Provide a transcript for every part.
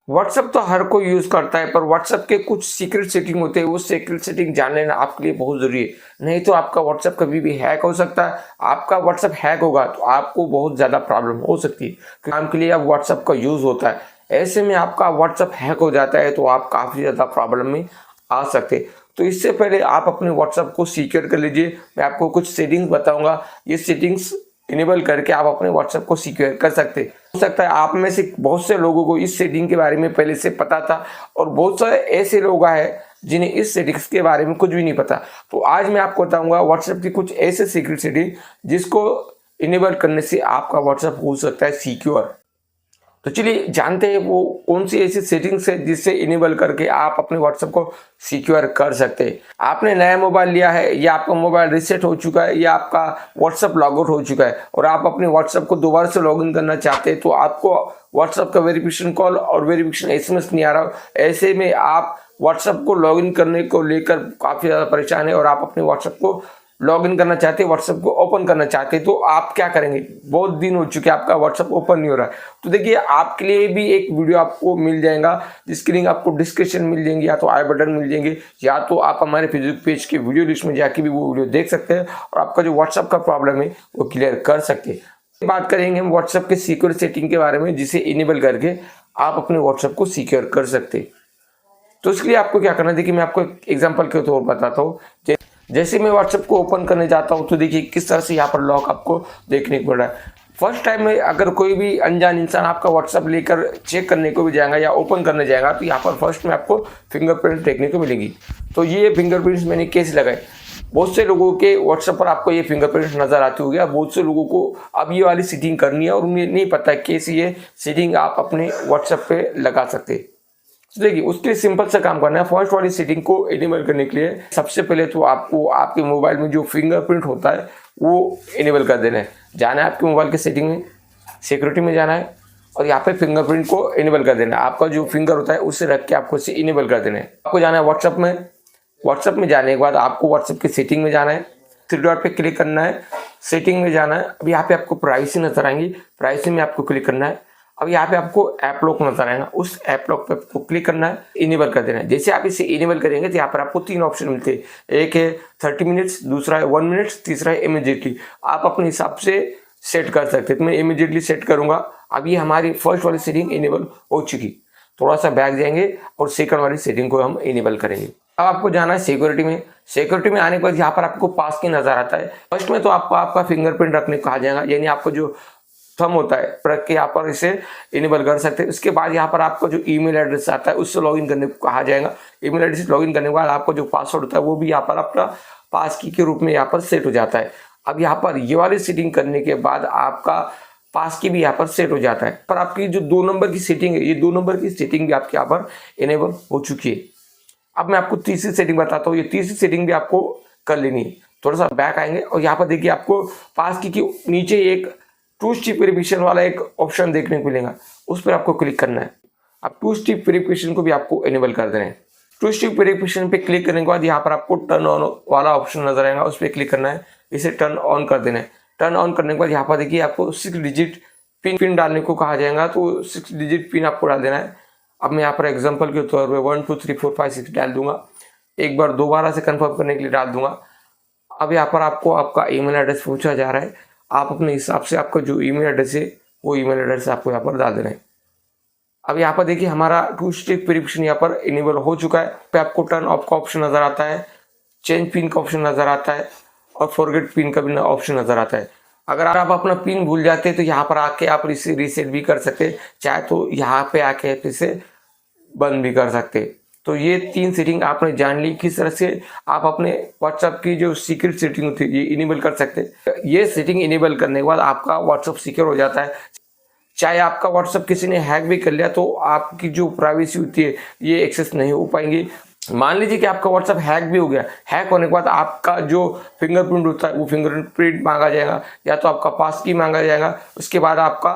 WhatsApp तो हर कोई use करता है, पर व्हाट्सएप के कुछ सीक्रेट सेटिंग होते हैं, वो सीक्रेट सेटिंग जान लेना आपके लिए बहुत ज़रूरी है। नहीं तो आपका व्हाट्सएप कभी भी हैक हो सकता है। आपका व्हाट्सएप हैक होगा तो आपको बहुत ज़्यादा प्रॉब्लम हो सकती है। काम के लिए अब व्हाट्सएप का यूज़ होता है, ऐसे में आपका व्हाट्सएप हैक हो जाता है तो आप काफ़ी ज़्यादा प्रॉब्लम में आ सकते हैं। तो इससे पहले आप अपने व्हाट्सएप को सिक्योर कर लीजिए। मैं आपको कुछ सेटिंग्स बताऊँगा, ये सेटिंग्स इनेबल करके आप अपने व्हाट्सएप को सिक्योर कर सकते हैं। हो सकता है आप में से बहुत से लोगों को इस सेटिंग के बारे में पहले से पता था, और बहुत सारे ऐसे लोग हैं जिन्हें इस सेटिंग्स के बारे में कुछ भी नहीं पता। तो आज मैं आपको बताऊंगा व्हाट्सएप की कुछ ऐसे सीक्रेट सेटिंग जिसको इनेबल करने से आपका व्हाट्सएप हो सकता है सिक्योर। तो चलिए जानते हैं वो कौन सी ऐसी सेटिंग्स है जिससे इनेबल करके आप अपने व्हाट्सएप को सिक्योर कर सकते हैं। आपने नया मोबाइल लिया है, या आपका मोबाइल रीसेट हो चुका है, या आपका व्हाट्सएप लॉग आउट हो चुका है और आप अपने व्हाट्सएप को दोबारा से लॉगिन करना चाहते हैं, तो आपको व्हाट्सएप का वेरिफिकेशन कॉल और वेरिफिकेशन एसएमएस नहीं आ रहा। ऐसे में आप व्हाट्सएप को लॉगिन करने को लेकर काफ़ी ज़्यादा परेशान है और आप अपने व्हाट्सएप को लॉगिन करना चाहते हैं, व्हाट्सएप को ओपन करना चाहते हैं, तो आप क्या करेंगे? बहुत दिन हो चुके हैं आपका व्हाट्सएप ओपन नहीं हो रहा है। तो देखिए आपके लिए भी एक वीडियो आपको मिल जाएगा जिसकी लिंक आपको डिस्क्रिप्शन मिल जाएंगी, या तो आई बटन मिल जाएंगे, या तो आप हमारे फेसबुक पेज के वीडियो लिस्ट में जाके भी वो वीडियो देख सकते हैं और आपका जो व्हाट्सएप का प्रॉब्लम है वो क्लियर कर सकते हैं। बात करेंगे हम व्हाट्सएप के सिक्योर सेटिंग के बारे में, जिसे इनेबल करके आप अपने व्हाट्सएप को सिक्योर कर सकते हैं। तो इसके लिए आपको क्या करना है, देखिए मैं आपको एक एग्जांपल के तौर पर बताता हूँ। जैसे मैं व्हाट्सएप को ओपन करने जाता हूँ तो देखिए किस तरह से यहाँ पर लॉक आपको देखने को मिल रहा है। फर्स्ट टाइम में अगर कोई भी अनजान इंसान आपका व्हाट्सएप लेकर चेक करने को भी जाएगा या ओपन करने जाएगा, तो यहाँ पर फर्स्ट में आपको फिंगरप्रिंट देखने को मिलेगी। तो ये फिंगरप्रिंट्स मैंने कैसे लगाए? बहुत से लोगों के व्हाट्सएप पर आपको ये फिंगरप्रिंट नजर आती होगी। बहुत से लोगों को अब ये वाली सेटिंग करनी है और उन्हें नहीं पता है कैसे ये सेटिंग आप अपने व्हाट्सएप पे लगा सकते हैं। तो देखिए उसके लिए सिंपल सा काम करना है। फर्स्ट वाली सेटिंग को इनेबल करने के लिए सबसे पहले तो आपको आपके मोबाइल में जो फिंगरप्रिंट होता है वो इनेबल कर देना है। जाना है आपके मोबाइल के सेटिंग में, सिक्योरिटी में जाना है और यहाँ पे फिंगरप्रिंट को इनेबल कर देना है। आपका जो फिंगर होता है उससे रख के आपको इसे इनेबल कर देना है। आपको जाना है व्हाट्सएप में। व्हाट्सएप में जाने के बाद आपको व्हाट्सएप की सेटिंग में जाना है, थ्री डॉट पे क्लिक करना है, सेटिंग में जाना है। अब यहाँ पे आपको प्राइवेसी नजर आएंगी, प्राइवेसी में आपको क्लिक करना है। अब यहाँ पे आपको ऐप लॉक नजर आएगा, उस ऐप लॉक पे आपको क्लिक करना है, इनेबल कर देना है। जैसे आप इसे इनेबल करेंगे तो यहाँ पर आपको तीन ऑप्शन मिलते हैं। एक है 30 मिनट्स, दूसरा है 1 मिनट, तीसरा है इमीडिएटली। आप अपने हिसाब से सेट कर सकते हैं। तो मैं इमीडिएटली सेट करूंगा। अब ये हमारी फर्स्ट वाली सेटिंग इनेबल हो चुकी। थोड़ा सा बैक जाएंगे और सेकंड वाली सेटिंग को हम इनेबल करेंगे। अब आपको जाना है सिक्योरिटी में। सिक्योरिटी में आने के बाद यहाँ पर आपको पास की नजर आता है। फर्स्ट में तो आपको आपका फिंगरप्रिंट रखने को कहा जाएगा, यानी आपको जो थंब होता है रख के यहाँ पर इसे इनेबल कर सकते हैं। उसके बाद यहाँ पर आपको जो ईमेल एड्रेस आता है उससे लॉगिन करने को कहा जाएगा। ईमेल एड्रेस से लॉगिन करने के बाद आपको जो पासवर्ड होता है वो भी यहाँ पर अपना पास की के रूप में यहाँ पर सेट हो जाता है। अब यहाँ पर ये वाली सेटिंग करने के बाद आपका पास की भी यहाँ पर सेट हो जाता है। पर आपकी जो 2 नंबर की सेटिंग है, ये 2 नंबर की सेटिंग भी आपके यहाँ पर इनेबल हो चुकी है। अब मैं आपको तीसरी सेटिंग बताता हूँ। ये तीसरी सेटिंग भी आपको कर लेनी है। थोड़ा सा बैक आएंगे और यहाँ पर देखिए आपको पास की नीचे एक 2 स्टेप वेरिफिकेशन वाला एक ऑप्शन देखने को मिलेगा, उस पर आपको क्लिक करना है। अब 2 स्टेप वेरिफिकेशन को भी आपको इनेबल कर देना है। 2 स्टेप वेरिफिकेशन पे क्लिक करने के बाद यहाँ पर आपको टर्न ऑन वाला ऑप्शन नजर आएगा, उस पर क्लिक करना है, इसे टर्न ऑन कर देना है। टर्न ऑन करने के बाद यहाँ पर देखिए आपको 6 डिजिट पिन डालने को कहा जाएगा, तो 6 डिजिट पिन आपको डाल देना है। अब मैं यहाँ पर एग्जाम्पल के तौर पर 1 2 3 4 5 6 डाल दूंगा। एक बार दोबारा से कंफर्म करने के लिए डाल दूंगा। अब यहाँ पर आपको आपका ईमेल एड्रेस पूछा जा रहा है। आप अपने हिसाब से आपका जो ईमेल एड्रेस है वो ईमेल एड्रेस आपको यहाँ पर डाल देना है। अब यहाँ पर देखिए हमारा 2 स्टेप वेरिफिकेशन यहाँ पर इनेबल हो चुका है। पे आपको टर्न ऑफ का ऑप्शन नजर आता है, चेंज पिन का ऑप्शन नजर आता है और फॉरगेट पिन का भी ऑप्शन नजर आता है। अगर आप अपना पिन भूल जाते हैं तो यहाँ पर आके आप इसे रीसेट भी कर सकते हैं, चाहे तो यहाँ पे आके आप इसे बंद भी कर सकते हैं। तो ये 3 सेटिंग आपने जान ली किस तरह से आप अपने व्हाट्सएप की जो सीक्रेट सेटिंग होती है ये इनेबल कर सकते हैं। ये सेटिंग इनेबल करने के बाद आपका व्हाट्सएप सिक्योर हो जाता है। चाहे आपका व्हाट्सएप किसी ने हैक भी कर लिया तो आपकी जो प्राइवेसी होती है ये एक्सेस नहीं हो पाएंगी। मान लीजिए कि आपका व्हाट्सएप हैक भी हो गया, हैक होने के बाद आपका जो फिंगरप्रिंट होता है वो फिंगरप्रिंट मांगा जाएगा, या तो आपका पास की मांगा जाएगा, उसके बाद आपका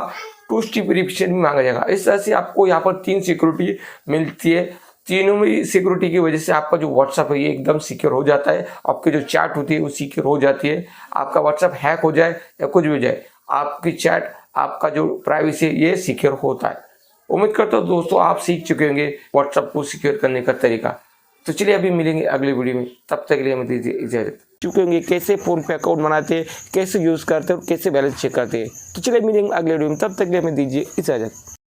2 स्टेप वेरिफिकेशन भी मांगा जाएगा। इस तरह से आपको यहाँ पर 3 सिक्योरिटी मिलती है। तीनों में सिक्योरिटी की वजह से आपका जो व्हाट्सएप है ये एकदम सिक्योर हो जाता है। आपकी जो चैट होती है वो सिक्योर हो जाती है। आपका व्हाट्सएप हैक हो जाए या कुछ भी हो जाए, आपकी चैट, आपका जो प्राइवेसी ये सिक्योर होता है। उम्मीद करता हूँ दोस्तों आप सीख चुके होंगे व्हाट्सएप को सिक्योर करने का तरीका। तो चलिए अभी मिलेंगे अगले वीडियो में, तब तक के लिए हमें दीजिए इजाजत। चुके होंगे कैसे फ़ोन पे अकाउंट बनाते हैं, कैसे यूज़ करते हैं और कैसे बैलेंस चेक करते हैं। तो चलिए मिलेंगे अगले वीडियो में, तब तक के लिए हमें दीजिए इजाजत।